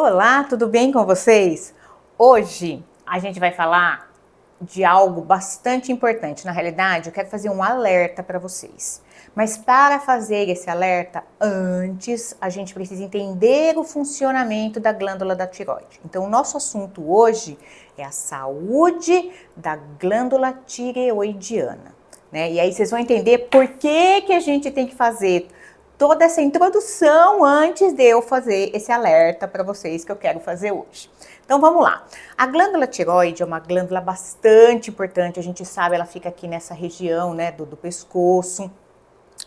Olá, tudo bem com vocês? Hoje a gente vai falar de algo bastante importante. Na realidade, eu quero fazer um alerta para vocês. Mas para fazer esse alerta, antes a gente precisa entender o funcionamento da glândula da tireoide. Então, o nosso assunto hoje é a saúde da glândula tireoidiana, né? E aí vocês vão entender por que a gente tem que fazer toda essa introdução antes de eu fazer esse alerta para vocês que eu quero fazer hoje. Então vamos lá. A glândula tireoide é uma glândula bastante importante, a gente sabe, ela fica aqui nessa região, né, do pescoço.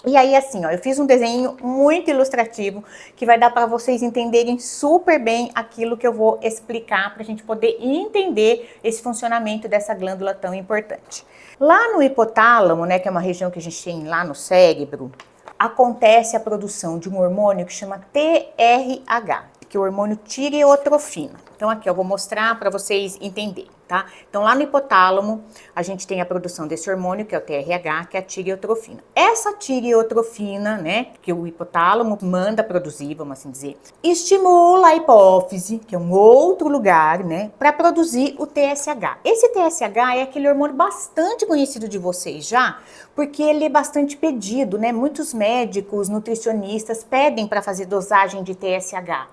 E aí assim, ó, eu fiz um desenho muito ilustrativo que vai dar para vocês entenderem super bem aquilo que eu vou explicar para a gente poder entender esse funcionamento dessa glândula tão importante. Lá no hipotálamo, né, que é uma região que a gente tem lá no cérebro, acontece a produção de um hormônio que chama TRH, que é o hormônio tireotrofina. Então aqui eu vou mostrar para vocês entenderem, tá? Então lá no hipotálamo a gente tem a produção desse hormônio, que é o TRH, que é a tireotrofina. Essa tireotrofina, né, que o hipotálamo manda produzir, vamos assim dizer, estimula a hipófise, que é um outro lugar, né, para produzir o TSH. Esse TSH é aquele hormônio bastante conhecido de vocês já, porque ele é bastante pedido, né? Muitos médicos, nutricionistas pedem para fazer dosagem de TSH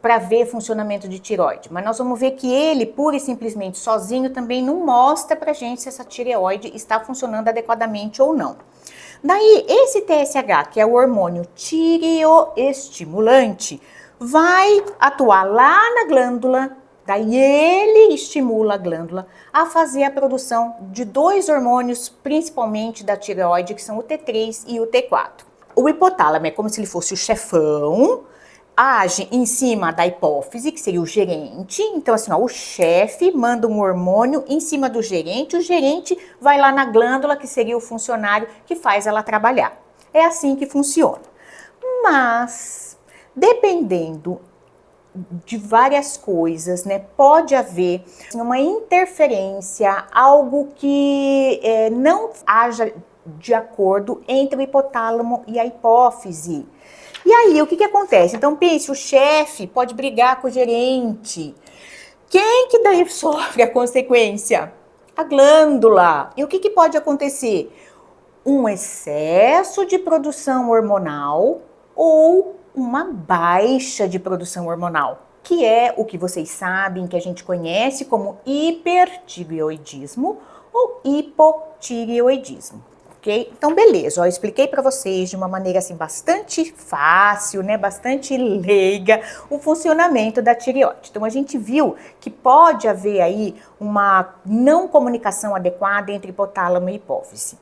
para ver funcionamento de tireoide, mas nós vamos ver que ele, pura e simplesmente sozinho, também não mostra pra gente se essa tireoide está funcionando adequadamente ou não. Daí, esse TSH, que é o hormônio tireoestimulante, vai atuar lá na glândula, daí ele estimula a glândula a fazer a produção de dois hormônios, principalmente da tireoide, que são o T3 e o T4. O hipotálamo é como se ele fosse o chefão, age em cima da hipófise, que seria o gerente. Então, assim, ó, o chefe manda um hormônio em cima do gerente, o gerente vai lá na glândula, que seria o funcionário que faz ela trabalhar. É assim que funciona. Mas, dependendo de várias coisas, né, pode haver uma interferência, algo que não haja de acordo entre o hipotálamo e a hipófise. E aí, o que acontece? Então, pense, o chefe pode brigar com o gerente. Quem que daí sofre a consequência? A glândula. E o que pode acontecer? Um excesso de produção hormonal ou uma baixa de produção hormonal, que é o que vocês sabem, que a gente conhece como hipertireoidismo ou hipotireoidismo. Okay? Então, beleza, ó, eu expliquei para vocês de uma maneira assim bastante fácil, né, bastante leiga, o funcionamento da tireoide. Então, a gente viu que pode haver aí uma não comunicação adequada entre hipotálamo e hipófise.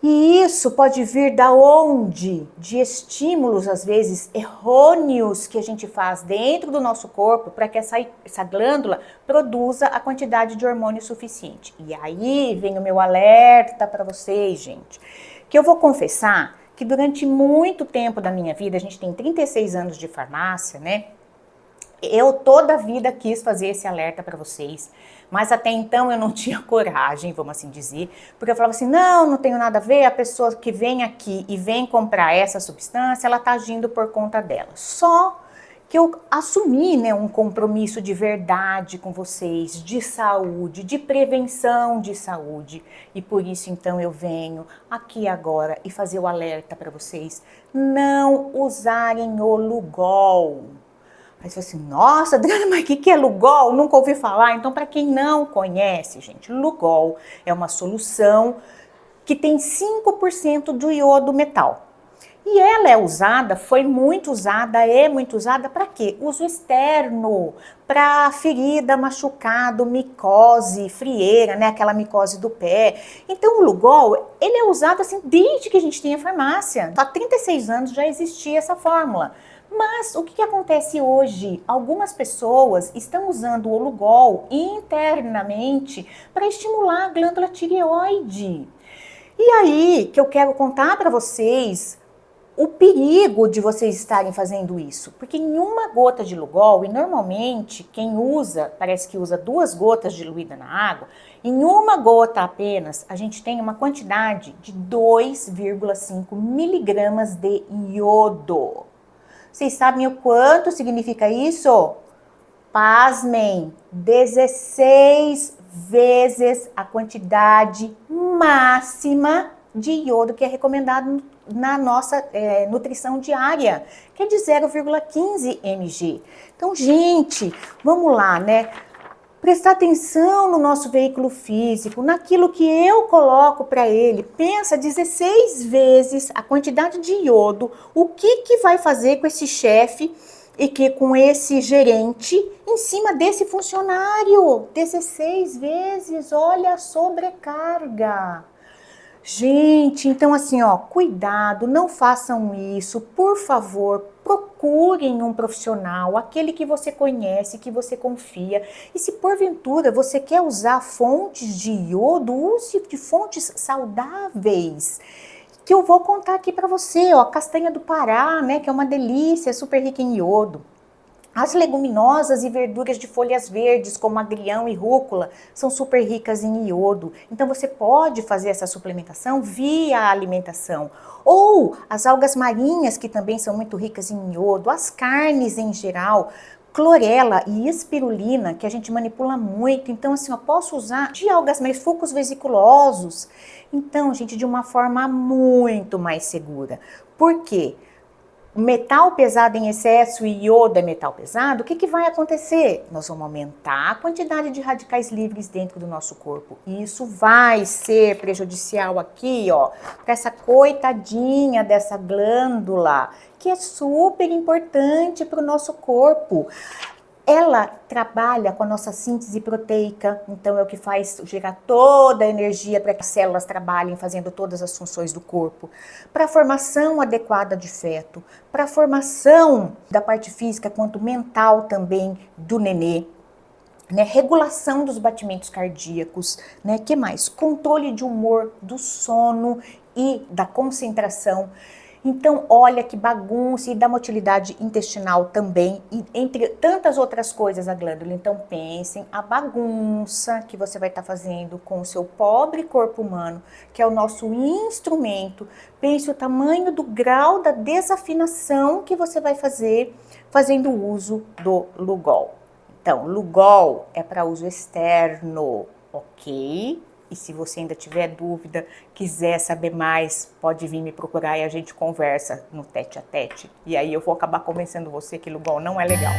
E isso pode vir da onde? De estímulos, às vezes, errôneos que a gente faz dentro do nosso corpo para que essa glândula produza a quantidade de hormônio suficiente. E aí vem o meu alerta para vocês, gente, que eu vou confessar que durante muito tempo da minha vida, a gente tem 36 anos de farmácia, né? Eu toda a vida quis fazer esse alerta para vocês, mas até então eu não tinha coragem, vamos assim dizer, porque eu falava assim, não tenho nada a ver, a pessoa que vem aqui e vem comprar essa substância, ela está agindo por conta dela. Só que eu assumi, né, um compromisso de verdade com vocês, de saúde, de prevenção de saúde, e por isso então eu venho aqui agora e fazer o alerta para vocês não usarem o Lugol. Aí você fala assim, nossa, Adriana, mas o que é Lugol? Nunca ouvi falar. Então, para quem não conhece, gente, Lugol é uma solução que tem 5% do iodo metal. E ela é usada, é muito usada para quê? Uso externo, para ferida, machucado, micose, frieira, né? Aquela micose do pé. Então o Lugol, ele é usado assim desde que a gente tinha farmácia. Há 36 anos já existia essa fórmula. Mas o que acontece hoje? Algumas pessoas estão usando o Lugol internamente para estimular a glândula tireoide. E aí que eu quero contar para vocês o perigo de vocês estarem fazendo isso. Porque em uma gota de Lugol, e normalmente quem usa, parece que usa 2 gotas diluída na água, em uma gota apenas, a gente tem uma quantidade de 2,5 miligramas de iodo. Vocês sabem o quanto significa isso? Pasmem, 16 vezes a quantidade máxima de iodo que é recomendado na nossa nutrição diária, que é de 0,15 mg. Então, gente, vamos lá, né? Prestar atenção no nosso veículo físico, naquilo que eu coloco para ele. Pensa 16 vezes a quantidade de iodo, o que vai fazer com esse chefe e que com esse gerente em cima desse funcionário. 16 vezes, olha a sobrecarga. Gente, então assim, ó, cuidado, não façam isso, por favor, procurem um profissional, aquele que você conhece, que você confia. E se porventura você quer usar fontes de iodo, use de fontes saudáveis, que eu vou contar aqui para você, ó, castanha do Pará, né, que é uma delícia, super rica em iodo. As leguminosas e verduras de folhas verdes, como agrião e rúcula, são super ricas em iodo. Então você pode fazer essa suplementação via alimentação. Ou as algas marinhas, que também são muito ricas em iodo, as carnes em geral, clorela e espirulina, que a gente manipula muito. Então, assim, eu posso usar de algas marinhas, fucos vesiculosos. Então, gente, de uma forma muito mais segura. Por quê? Metal pesado em excesso e iodo é metal pesado, o que vai acontecer? Nós vamos aumentar a quantidade de radicais livres dentro do nosso corpo. Isso vai ser prejudicial aqui, ó, para essa coitadinha dessa glândula, que é super importante para o nosso corpo. Ela trabalha com a nossa síntese proteica, então é o que faz gerar toda a energia para que as células trabalhem fazendo todas as funções do corpo. Para a formação adequada de feto, para a formação da parte física quanto mental também do nenê. Né, regulação dos batimentos cardíacos, né, que mais? Controle de humor, do sono e da concentração. Então, olha que bagunça e da motilidade intestinal também, e entre tantas outras coisas a glândula. Então, pensem a bagunça que você vai estar fazendo com o seu pobre corpo humano, que é o nosso instrumento. Pense o tamanho do grau da desafinação que você vai fazer fazendo uso do Lugol. Então, Lugol é para uso externo, ok? E se você ainda tiver dúvida, quiser saber mais, pode vir me procurar e a gente conversa no tete a tete. E aí eu vou acabar convencendo você que Lugol não é legal.